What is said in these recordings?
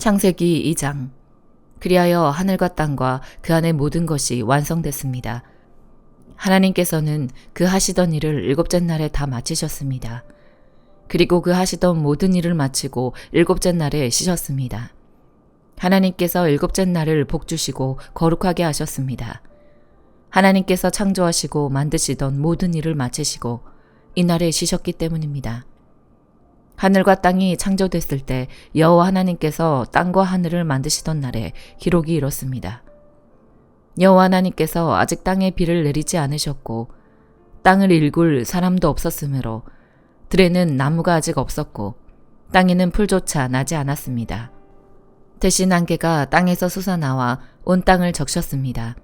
창세기 2장. 그리하여 하늘과 땅과 그 안의 모든 것이 완성됐습니다. 하나님께서는 그 하시던 일을 일곱째 날에 다 마치셨습니다. 그리고 그 하시던 모든 일을 마치고 일곱째 날에 쉬셨습니다. 하나님께서 일곱째 날을 복주시고 거룩하게 하셨습니다. 하나님께서 창조하시고 만드시던 모든 일을 마치시고 이날에 쉬셨기 때문입니다. 하늘과 땅이 창조됐을 때 여호와 하나님께서 땅과 하늘을 만드시던 날에 기록이 이렇습니다. 여호와 하나님께서 아직 땅에 비를 내리지 않으셨고 땅을 일굴 사람도 없었으므로 들에는 나무가 아직 없었고 땅에는 풀조차 나지 않았습니다. 대신 안개가 땅에서 솟아나와 온 땅을 적셨습니다.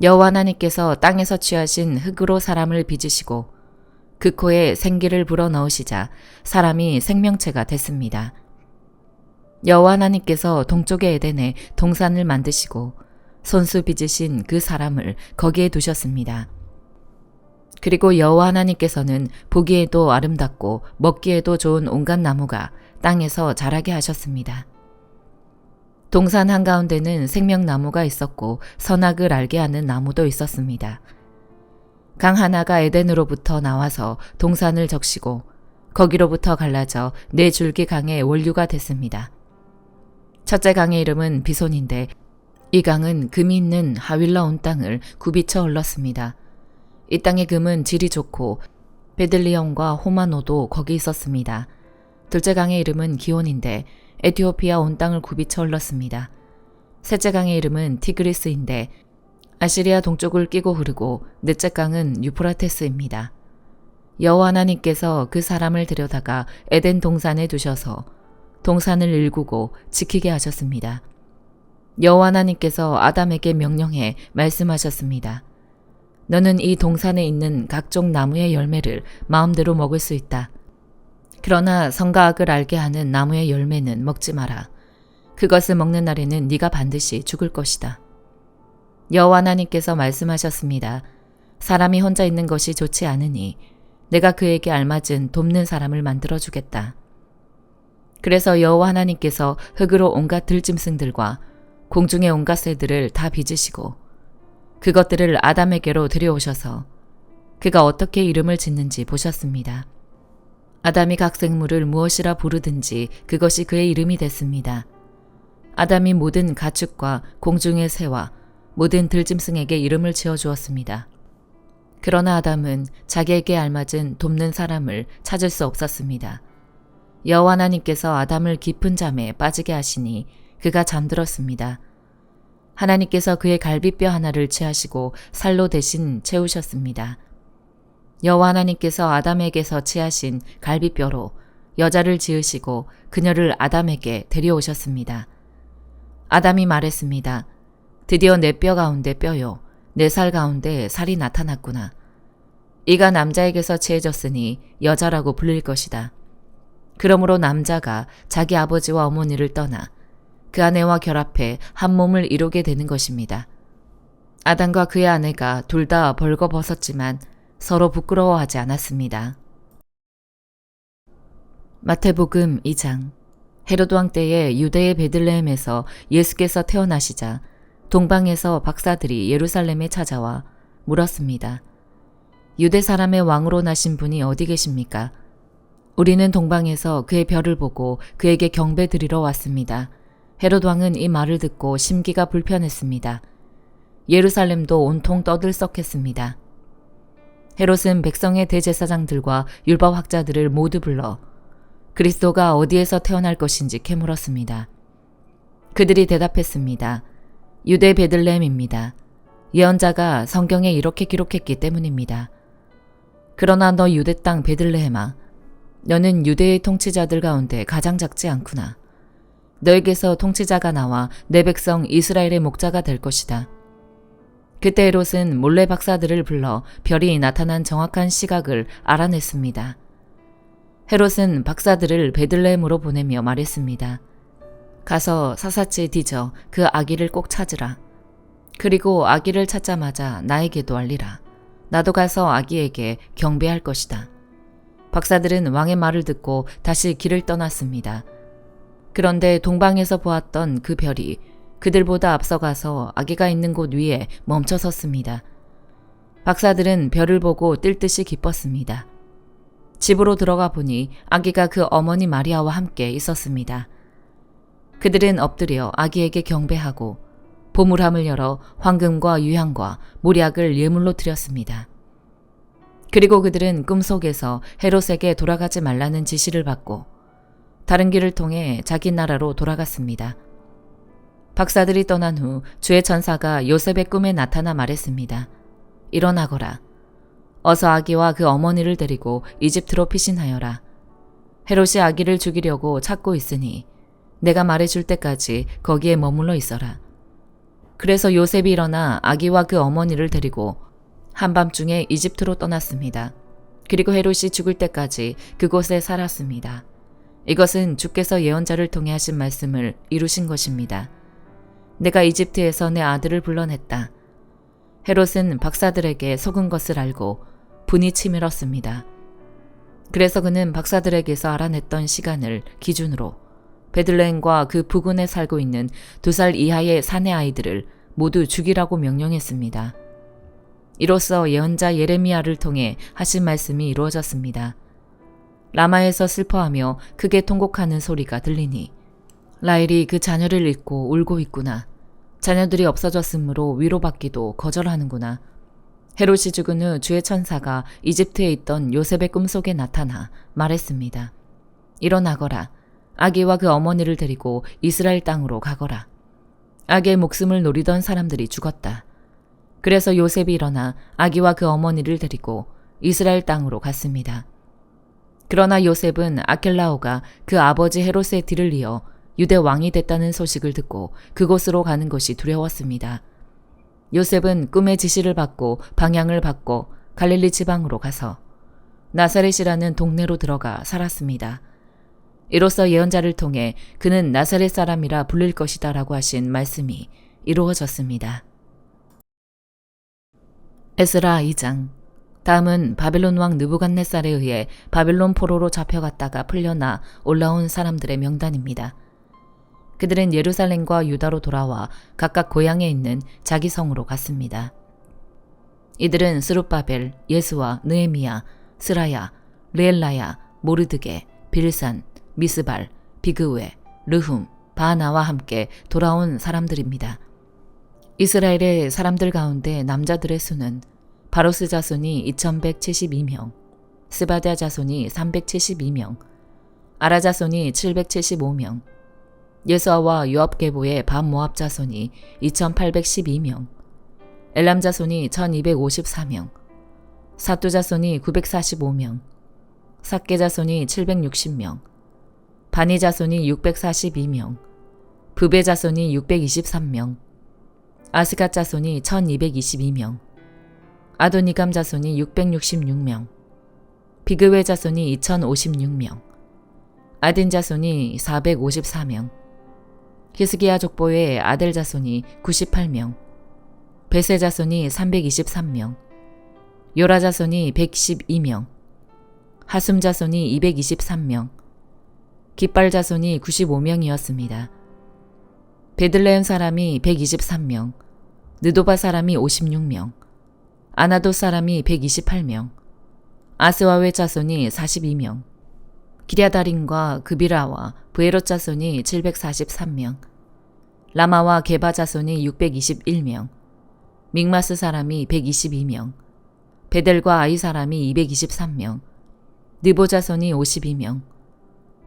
여호와 하나님께서 땅에서 취하신 흙으로 사람을 빚으시고 그 코에 생기를 불어넣으시자 사람이 생명체가 됐습니다. 여호와 하나님께서 동쪽의 에덴에 동산을 만드시고 손수 빚으신 그 사람을 거기에 두셨습니다. 그리고 여호와 하나님께서는 보기에도 아름답고 먹기에도 좋은 온갖 나무가 땅에서 자라게 하셨습니다. 동산 한가운데는 생명나무가 있었고 선악을 알게 하는 나무도 있었습니다. 강 하나가 에덴으로부터 나와서 동산을 적시고 거기로부터 갈라져 네 줄기 강의 원류가 됐습니다. 첫째 강의 이름은 비손인데 이 강은 금이 있는 하윌라 온 땅을 굽이쳐 흘렀습니다. 이 땅의 금은 질이 좋고 베들리엄과 호마노도 거기 있었습니다. 둘째 강의 이름은 기온인데 에티오피아 온 땅을 굽이쳐 흘렀습니다. 셋째 강의 이름은 티그리스인데 아시리아 동쪽을 끼고 흐르고 넷째 강은 유프라테스입니다. 여호와 하나님께서 그 사람을 데려다가 에덴 동산에 두셔서 동산을 일구고 지키게 하셨습니다. 여호와 하나님께서 아담에게 명령해 말씀하셨습니다. 너는 이 동산에 있는 각종 나무의 열매를 마음대로 먹을 수 있다. 그러나 선과 악을 알게 하는 나무의 열매는 먹지 마라. 그것을 먹는 날에는 네가 반드시 죽을 것이다. 여호와 하나님께서 말씀하셨습니다. 사람이 혼자 있는 것이 좋지 않으니 내가 그에게 알맞은 돕는 사람을 만들어주겠다. 그래서 여호와 하나님께서 흙으로 온갖 들짐승들과 공중의 온갖 새들을 다 빚으시고 그것들을 아담에게로 들여오셔서 그가 어떻게 이름을 짓는지 보셨습니다. 아담이 각 생물을 무엇이라 부르든지 그것이 그의 이름이 됐습니다. 아담이 모든 가축과 공중의 새와 모든 들짐승에게 이름을 지어주었습니다. 그러나 아담은 자기에게 알맞은 돕는 사람을 찾을 수 없었습니다. 여호와 하나님께서 아담을 깊은 잠에 빠지게 하시니 그가 잠들었습니다. 하나님께서 그의 갈비뼈 하나를 취하시고 살로 대신 채우셨습니다. 여호와 하나님께서 아담에게서 취하신 갈비뼈로 여자를 지으시고 그녀를 아담에게 데려오셨습니다. 아담이 말했습니다. 드디어 내 뼈 가운데 뼈요, 내 살 가운데 살이 나타났구나. 이가 남자에게서 취해졌으니 여자라고 불릴 것이다. 그러므로 남자가 자기 아버지와 어머니를 떠나 그 아내와 결합해 한 몸을 이루게 되는 것입니다. 아담과 그의 아내가 둘 다 벌거벗었지만 서로 부끄러워하지 않았습니다. 마태복음 2장. 헤로드 왕 때에 유대의 베들레헴에서 예수께서 태어나시자 동방에서 박사들이 예루살렘에 찾아와 물었습니다. 유대 사람의 왕으로 나신 분이 어디 계십니까? 우리는 동방에서 그의 별을 보고 그에게 경배 드리러 왔습니다. 헤롯 왕은 이 말을 듣고 심기가 불편했습니다. 예루살렘도 온통 떠들썩했습니다. 헤롯은 백성의 대제사장들과 율법학자들을 모두 불러 그리스도가 어디에서 태어날 것인지 캐물었습니다. 그들이 대답했습니다. 유대 베들레헴입니다. 예언자가 성경에 이렇게 기록했기 때문입니다. 그러나 너 유대 땅 베들레헴아, 너는 유대의 통치자들 가운데 가장 작지 않구나. 너에게서 통치자가 나와 내 백성 이스라엘의 목자가 될 것이다. 그때 헤롯은 몰래 박사들을 불러 별이 나타난 정확한 시각을 알아냈습니다. 헤롯은 박사들을 베들레헴으로 보내며 말했습니다. 가서 사사치 뒤져 그 아기를 꼭 찾으라. 그리고 아기를 찾자마자 나에게도 알리라. 나도 가서 아기에게 경배할 것이다. 박사들은 왕의 말을 듣고 다시 길을 떠났습니다. 그런데 동방에서 보았던 그 별이 그들보다 앞서가서 아기가 있는 곳 위에 멈춰 섰습니다. 박사들은 별을 보고 뛸 듯이 기뻤습니다. 집으로 들어가 보니 아기가 그 어머니 마리아와 함께 있었습니다. 그들은 엎드려 아기에게 경배하고 보물함을 열어 황금과 유향과 몰약을 예물로 드렸습니다. 그리고 그들은 꿈속에서 헤롯에게 돌아가지 말라는 지시를 받고 다른 길을 통해 자기 나라로 돌아갔습니다. 박사들이 떠난 후 주의 천사가 요셉의 꿈에 나타나 말했습니다. 일어나거라. 어서 아기와 그 어머니를 데리고 이집트로 피신하여라. 헤롯이 아기를 죽이려고 찾고 있으니 내가 말해줄 때까지 거기에 머물러 있어라. 그래서 요셉이 일어나 아기와 그 어머니를 데리고 한밤중에 이집트로 떠났습니다. 그리고 헤롯이 죽을 때까지 그곳에 살았습니다. 이것은 주께서 예언자를 통해 하신 말씀을 이루신 것입니다. 내가 이집트에서 내 아들을 불러냈다. 헤롯은 박사들에게 속은 것을 알고 분이 치밀었습니다. 그래서 그는 박사들에게서 알아냈던 시간을 기준으로 베들레헴과 그 부근에 살고 있는 2살 이하의 사내 아이들을 모두 죽이라고 명령했습니다. 이로써 예언자 예레미야를 통해 하신 말씀이 이루어졌습니다. 라마에서 슬퍼하며 크게 통곡하는 소리가 들리니 라헬이 그 자녀를 잃고 울고 있구나. 자녀들이 없어졌으므로 위로받기도 거절하는구나. 헤롯이 죽은 후 주의 천사가 이집트에 있던 요셉의 꿈속에 나타나 말했습니다. 일어나거라. 아기와 그 어머니를 데리고 이스라엘 땅으로 가거라. 아기의 목숨을 노리던 사람들이 죽었다. 그래서 요셉이 일어나 아기와 그 어머니를 데리고 이스라엘 땅으로 갔습니다. 그러나 요셉은 아켈라오가 그 아버지 헤롯의 뒤를 이어 유대 왕이 됐다는 소식을 듣고 그곳으로 가는 것이 두려웠습니다. 요셉은 꿈의 지시를 받고 방향을 바꿔 갈릴리 지방으로 가서 나사렛이라는 동네로 들어가 살았습니다. 이로써 예언자를 통해 그는 나사렛 사람이라 불릴 것이다 라고 하신 말씀이 이루어졌습니다. 에스라 2장. 다음은 바벨론 왕 느부갓네살에 의해 바벨론 포로로 잡혀갔다가 풀려나 올라온 사람들의 명단입니다. 그들은 예루살렘과 유다로 돌아와 각각 고향에 있는 자기 성으로 갔습니다. 이들은 스룹바벨, 예수와 느헤미야, 스라야, 르엘라야, 모르드게, 빌산, 미스발, 비그웨, 르훔, 바하나와 함께 돌아온 사람들입니다. 이스라엘의 사람들 가운데 남자들의 수는 바로스 자손이 2172명, 스바랴 자손이 372명, 아라 자손이 775명, 예수아와 요압 계보의 반모압 자손이 2812명, 엘람 자손이 1254명, 사뚜 자손이 945명, 삭게 자손이 760명, 바니 자손이 642명, 부베 자손이 623명, 아스갓 자손이 1222명, 아도니감 자손이 666명, 비그웨 자손이 2056명, 아딘 자손이 454명, 히스기야 족보의 아델 자손이 98명, 베세 자손이 323명, 요라 자손이 112명, 하숨 자손이 223명, 깃발 자손이 95명이었습니다. 베들레헴 사람이 123명, 느도바 사람이 56명, 아나돗 사람이 128명, 아스와웨 자손이 42명, 기랴다림과 그비라와 브에롯 자손이 743명, 라마와 게바 자손이 621명, 믹마스 사람이 122명, 베델과 아이 사람이 223명, 느보 자손이 52명,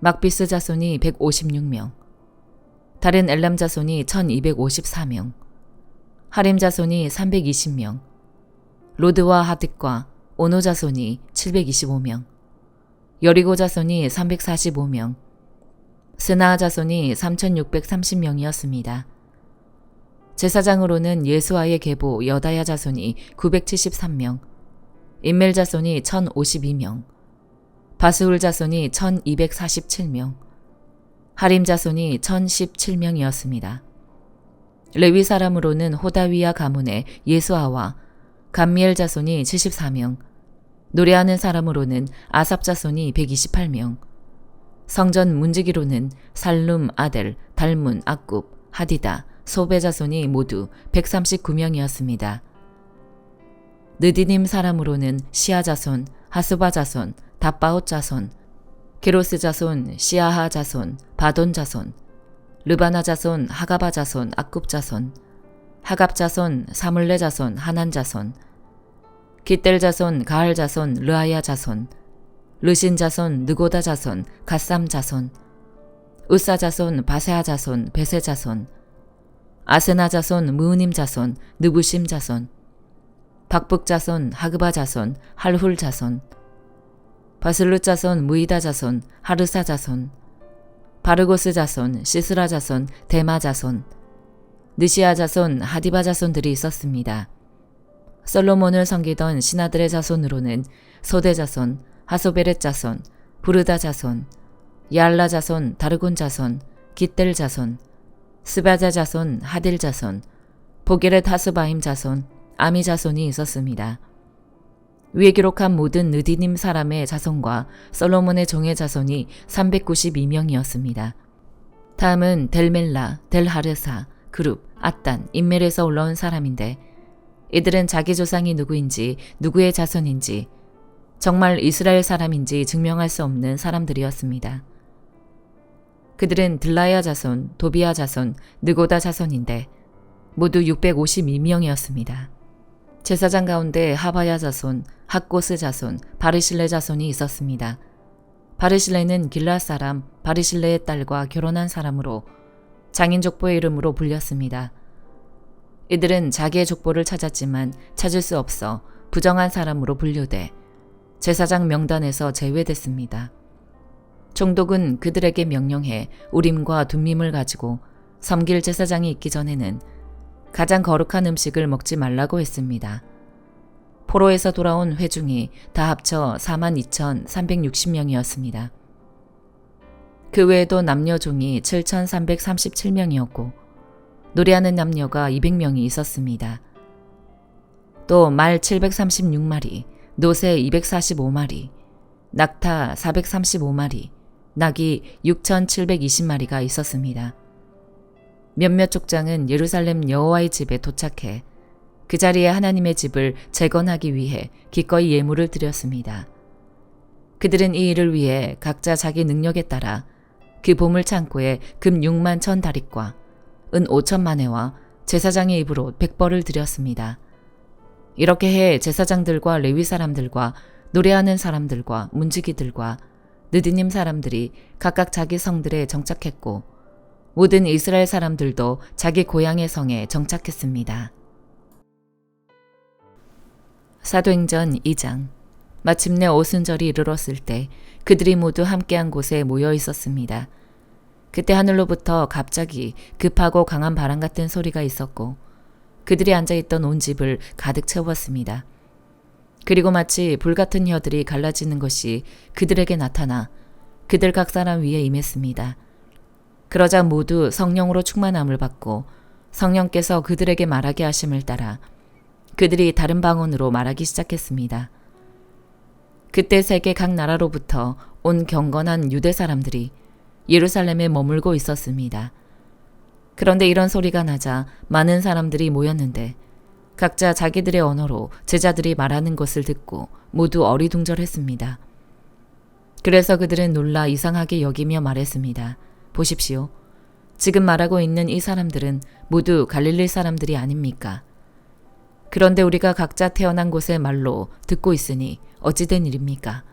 막비스 자손이 156명, 다른 엘람 자손이 1254명, 하림 자손이 320명, 로드와 하득과 오노 자손이 725명, 여리고 자손이 345명, 스나아 자손이 3630명이었습니다. 제사장으로는 예수아의 계보 여다야 자손이 973명, 인멜 자손이 1052명, 바스울 자손이 1247명, 하림 자손이 1017명이었습니다. 레위 사람으로는 호다위야 가문의 예수아와 감미엘 자손이 74명, 노래하는 사람으로는 아삽 자손이 128명, 성전 문지기로는 살룸, 아델, 달문, 악굽, 하디다, 소베 자손이 모두 139명이었습니다. 느디님 사람으로는 시아 자손, 하수바 자손, 답바옷 자손, 게로스 자손, 시아하 자손, 바돈 자손, 르바나 자손, 하가바 자손, 악굽 자손, 하갑 자손, 사물레 자손, 하난 자손, 기델 자손, 가할 자손, 르아야 자손, 르신 자손, 느고다 자손, 갓삼 자손, 으사 자손, 바세아 자손, 베세 자손, 아스나 자손, 무으님 자손, 느부심 자손, 박북 자손, 하그바 자손, 할훌 자손, 바슬루 자손, 무이다 자손, 하르사 자손, 바르고스 자손, 시스라 자손, 데마 자손, 느시아 자손, 하디바 자손들이 있었습니다. 솔로몬을 섬기던 신하들의 자손으로는 소대 자손, 하소베렛 자손, 부르다 자손, 야알라 자손, 다르곤 자손, 깃델 자손, 스바자 자손, 하딜 자손, 보게렛 하스바임 자손, 아미 자손이 있었습니다. 위에 기록한 모든 느디님 사람의 자손과 솔로몬의 종의 자손이 392명이었습니다. 다음은 델멜라, 델하르사, 그룹, 앗단, 인멜에서 올라온 사람인데 이들은 자기 조상이 누구인지 누구의 자손인지 정말 이스라엘 사람인지 증명할 수 없는 사람들이었습니다. 그들은 들라야 자손, 도비야 자손, 느고다 자손인데 모두 652명이었습니다. 제사장 가운데 하바야 자손, 학고스 자손, 바르실레 자손이 있었습니다. 바르실레는 길라 사람 바르실레의 딸과 결혼한 사람으로 장인 족보의 이름으로 불렸습니다. 이들은 자기의 족보를 찾았지만 찾을 수 없어 부정한 사람으로 분류돼 제사장 명단에서 제외됐습니다. 총독은 그들에게 명령해 우림과 둠밈을 가지고 섬길 제사장이 있기 전에는 가장 거룩한 음식을 먹지 말라고 했습니다. 포로에서 돌아온 회중이 다 합쳐 42,360명이었습니다. 그 외에도 남녀 종이 7,337명이었고 노래하는 남녀가 200명이 있었습니다. 또 말 736마리, 노새 245마리, 낙타 435마리, 낙이 6,720마리가 있었습니다. 몇몇 족장은 예루살렘 여호와의 집에 도착해 그 자리에 하나님의 집을 재건하기 위해 기꺼이 예물을 드렸습니다. 그들은 이 일을 위해 각자 자기 능력에 따라 그 보물 창고에 금 6만 1,000다릿과 은 5천만 회와 제사장의 입으로 100벌을 드렸습니다. 이렇게 해 제사장들과 레위 사람들과 노래하는 사람들과 문지기들과 느디님 사람들이 각각 자기 성들에 정착했고 모든 이스라엘 사람들도 자기 고향의 성에 정착했습니다. 사도행전 2장. 마침내 오순절이 이르렀을 때 그들이 모두 함께한 곳에 모여 있었습니다. 그때 하늘로부터 갑자기 급하고 강한 바람 같은 소리가 있었고 그들이 앉아있던 온 집을 가득 채웠습니다. 그리고 마치 불같은 혀들이 갈라지는 것이 그들에게 나타나 그들 각 사람 위에 임했습니다. 그러자 모두 성령으로 충만함을 받고 성령께서 그들에게 말하게 하심을 따라 그들이 다른 방언으로 말하기 시작했습니다. 그때 세계 각 나라로부터 온 경건한 유대 사람들이 예루살렘에 머물고 있었습니다. 그런데 이런 소리가 나자 많은 사람들이 모였는데 각자 자기들의 언어로 제자들이 말하는 것을 듣고 모두 어리둥절했습니다. 그래서 그들은 놀라 이상하게 여기며 말했습니다. 보십시오. 지금 말하고 있는 이 사람들은 모두 갈릴리 사람들이 아닙니까? 그런데 우리가 각자 태어난 곳의 말로 듣고 있으니 어찌된 일입니까?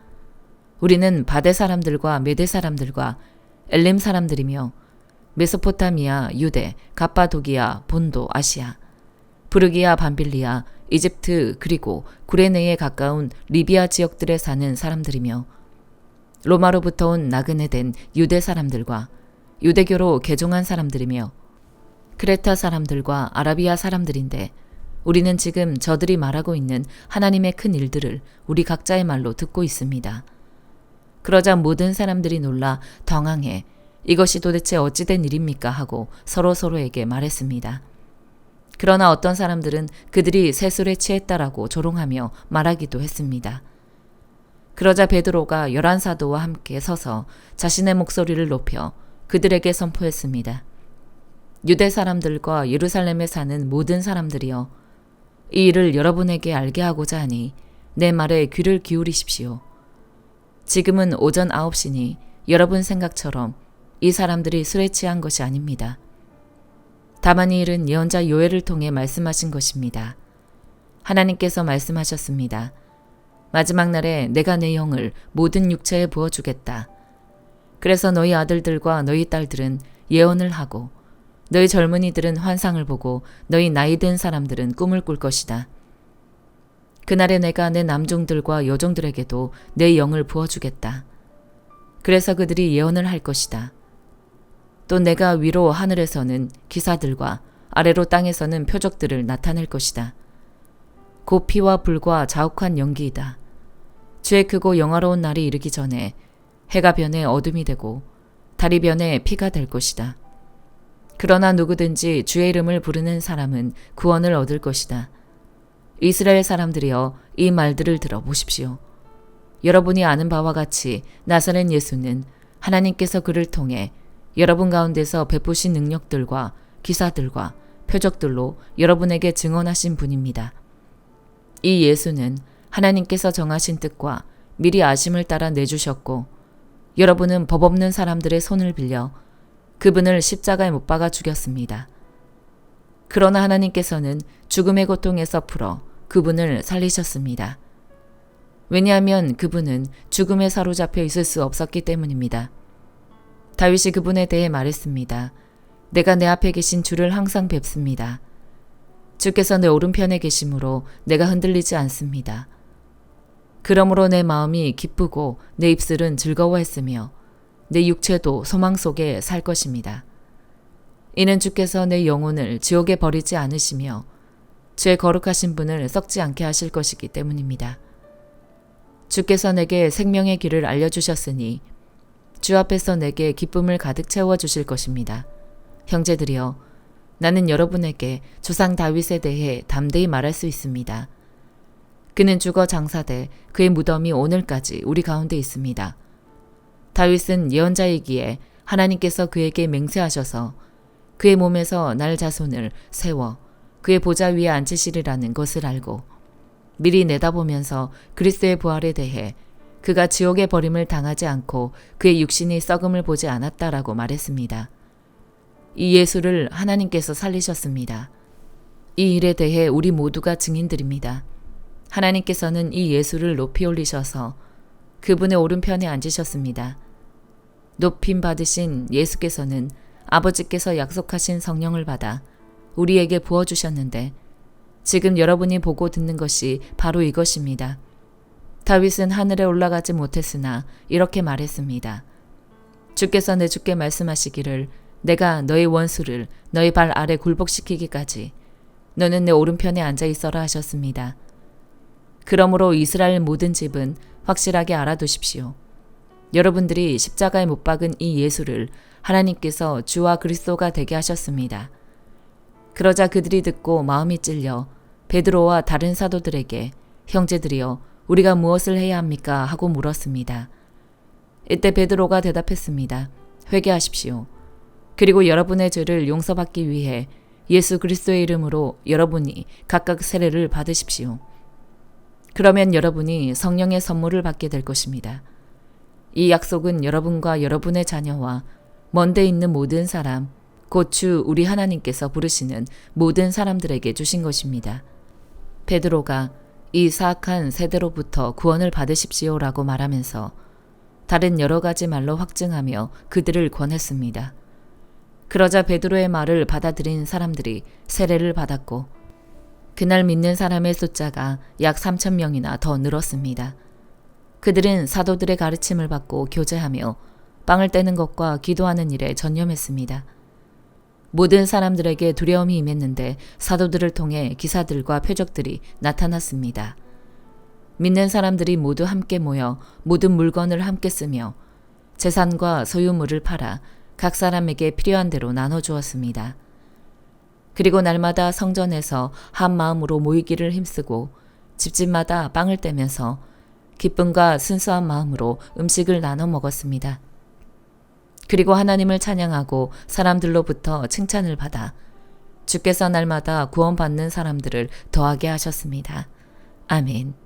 우리는 바데 사람들과 메데 사람들과 엘림 사람들이며 메소포타미아, 유대, 갑바도기아, 본도, 아시아, 부르기아, 밤빌리아, 이집트 그리고 구레네에 가까운 리비아 지역들에 사는 사람들이며 로마로부터 온 나그네 된 유대 사람들과 유대교로 개종한 사람들이며 크레타 사람들과 아라비아 사람들인데 우리는 지금 저들이 말하고 있는 하나님의 큰 일들을 우리 각자의 말로 듣고 있습니다. 그러자 모든 사람들이 놀라 당황해 이것이 도대체 어찌된 일입니까 하고 서로에게 말했습니다. 그러나 어떤 사람들은 그들이 세술에 취했다라고 조롱하며 말하기도 했습니다. 그러자 베드로가 11사도와 함께 서서 자신의 목소리를 높여 그들에게 선포했습니다. 유대 사람들과 예루살렘에 사는 모든 사람들이여, 이 일을 여러분에게 알게 하고자 하니 내 말에 귀를 기울이십시오. 지금은 오전 9시니 여러분 생각처럼 이 사람들이 술에 취한 것이 아닙니다. 다만 이 일은 예언자 요엘을 통해 말씀하신 것입니다. 하나님께서 말씀하셨습니다. 마지막 날에 내가 내 영을 모든 육체에 부어주겠다. 그래서 너희 아들들과 너희 딸들은 예언을 하고 너희 젊은이들은 환상을 보고 너희 나이 든 사람들은 꿈을 꿀 것이다. 그날에 내가 내 남종들과 여종들에게도 내 영을 부어주겠다. 그래서 그들이 예언을 할 것이다. 또 내가 위로 하늘에서는 기사들과 아래로 땅에서는 표적들을 나타낼 것이다. 곧 피와 불과 자욱한 연기이다. 주의 크고 영화로운 날이 이르기 전에 해가 변해 어둠이 되고 달이 변해 피가 될 것이다. 그러나 누구든지 주의 이름을 부르는 사람은 구원을 얻을 것이다. 이스라엘 사람들이여, 이 말들을 들어보십시오. 여러분이 아는 바와 같이 나사렛 예수는 하나님께서 그를 통해 여러분 가운데서 베푸신 능력들과 기사들과 표적들로 여러분에게 증언하신 분입니다. 이 예수는 하나님께서 정하신 뜻과 미리 아심을 따라 내주셨고, 여러분은 법 없는 사람들의 손을 빌려 그분을 십자가에 못 박아 죽였습니다. 그러나 하나님께서는 죽음의 고통에서 풀어 그분을 살리셨습니다. 왜냐하면 그분은 죽음에 사로잡혀 있을 수 없었기 때문입니다. 다윗이 그분에 대해 말했습니다. 내가 내 앞에 계신 주를 항상 뵙습니다. 주께서 내 오른편에 계심으로 내가 흔들리지 않습니다. 그러므로 내 마음이 기쁘고 내 입술은 즐거워했으며 내 육체도 소망 속에 살 것입니다. 이는 주께서 내 영혼을 지옥에 버리지 않으시며 주의 거룩하신 분을 썩지 않게 하실 것이기 때문입니다. 주께서 내게 생명의 길을 알려주셨으니 주 앞에서 내게 기쁨을 가득 채워주실 것입니다. 형제들이여, 나는 여러분에게 조상 다윗에 대해 담대히 말할 수 있습니다. 그는 죽어 장사돼 그의 무덤이 오늘까지 우리 가운데 있습니다. 다윗은 예언자이기에 하나님께서 그에게 맹세하셔서 그의 몸에서 날 자손을 세워 그의 보좌 위에 앉히시리라는 것을 알고 미리 내다보면서 그리스도의 부활에 대해 그가 지옥의 버림을 당하지 않고 그의 육신이 썩음을 보지 않았다라고 말했습니다. 이 예수를 하나님께서 살리셨습니다. 이 일에 대해 우리 모두가 증인들입니다. 하나님께서는 이 예수를 높이 올리셔서 그분의 오른편에 앉으셨습니다. 높임 받으신 예수께서는 아버지께서 약속하신 성령을 받아 우리에게 부어주셨는데 지금 여러분이 보고 듣는 것이 바로 이것입니다. 다윗은 하늘에 올라가지 못했으나 이렇게 말했습니다. 주께서 내 주께 말씀하시기를 내가 너의 원수를 너의 발 아래 굴복시키기까지 너는 내 오른편에 앉아 있어라 하셨습니다. 그러므로 이스라엘 모든 집은 확실하게 알아두십시오. 여러분들이 십자가에 못 박은 이 예수를 하나님께서 주와 그리스도가 되게 하셨습니다. 그러자 그들이 듣고 마음이 찔려 베드로와 다른 사도들에게 형제들이여 우리가 무엇을 해야 합니까? 하고 물었습니다. 이때 베드로가 대답했습니다. 회개하십시오. 그리고 여러분의 죄를 용서받기 위해 예수 그리스도의 이름으로 여러분이 각각 세례를 받으십시오. 그러면 여러분이 성령의 선물을 받게 될 것입니다. 이 약속은 여러분과 여러분의 자녀와 먼데 있는 모든 사람, 곧 주 우리 하나님께서 부르시는 모든 사람들에게 주신 것입니다. 베드로가 이 사악한 세대로부터 구원을 받으십시오라고 말하면서 다른 여러 가지 말로 확증하며 그들을 권했습니다. 그러자 베드로의 말을 받아들인 사람들이 세례를 받았고 그날 믿는 사람의 숫자가 약 3,000명이나 더 늘었습니다. 그들은 사도들의 가르침을 받고 교제하며 빵을 떼는 것과 기도하는 일에 전념했습니다. 모든 사람들에게 두려움이 임했는데 사도들을 통해 기사들과 표적들이 나타났습니다. 믿는 사람들이 모두 함께 모여 모든 물건을 함께 쓰며 재산과 소유물을 팔아 각 사람에게 필요한 대로 나눠주었습니다. 그리고 날마다 성전에서 한 마음으로 모이기를 힘쓰고 집집마다 빵을 떼면서 기쁨과 순수한 마음으로 음식을 나눠 먹었습니다. 그리고 하나님을 찬양하고 사람들로부터 칭찬을 받아 주께서 날마다 구원받는 사람들을 더하게 하셨습니다. 아멘.